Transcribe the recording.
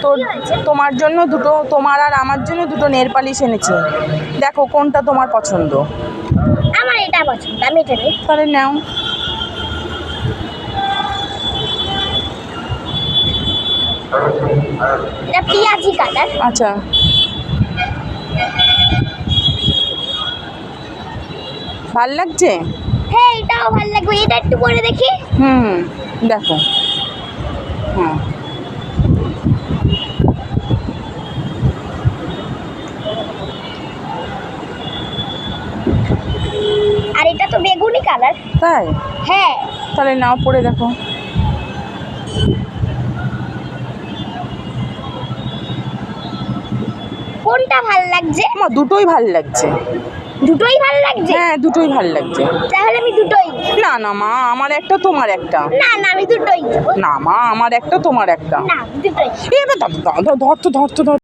তো তোমার জন্য দুটো, তোমার আর আমার জন্য দুটো নেল পালিশ এনেছি। দেখো কোনটা তোমার পছন্দ। আমার এটা পছন্দ, আমি এটা নেই। তাহলে নাও। এটা পিয়াজি কালার। আচ্ছা, ভাল লাগছে? হ্যাঁ এটাও ভালো লাগবে, এটা একটু পরে দেখি। হুম, দেখো। হ্যাঁ, আর এটা তো বেগুনি কালার। তাই? হ্যাঁ তাহলে নাও, পরে দেখো। কোনটা ভাল লাগছে? আমার দুটোই ভাল লাগছে। দুটোই ভাল লাগছে? হ্যাঁ, দুটোই ভাল লাগছে। তাহলে আমি দুটোই। না না মা, আমার একটা তোমার একটা। না না আমি দুটোই। না মা, আমার একটা তোমার একটা। না দুটোই। এবার ধর তো ধর তো ধর তো ধর।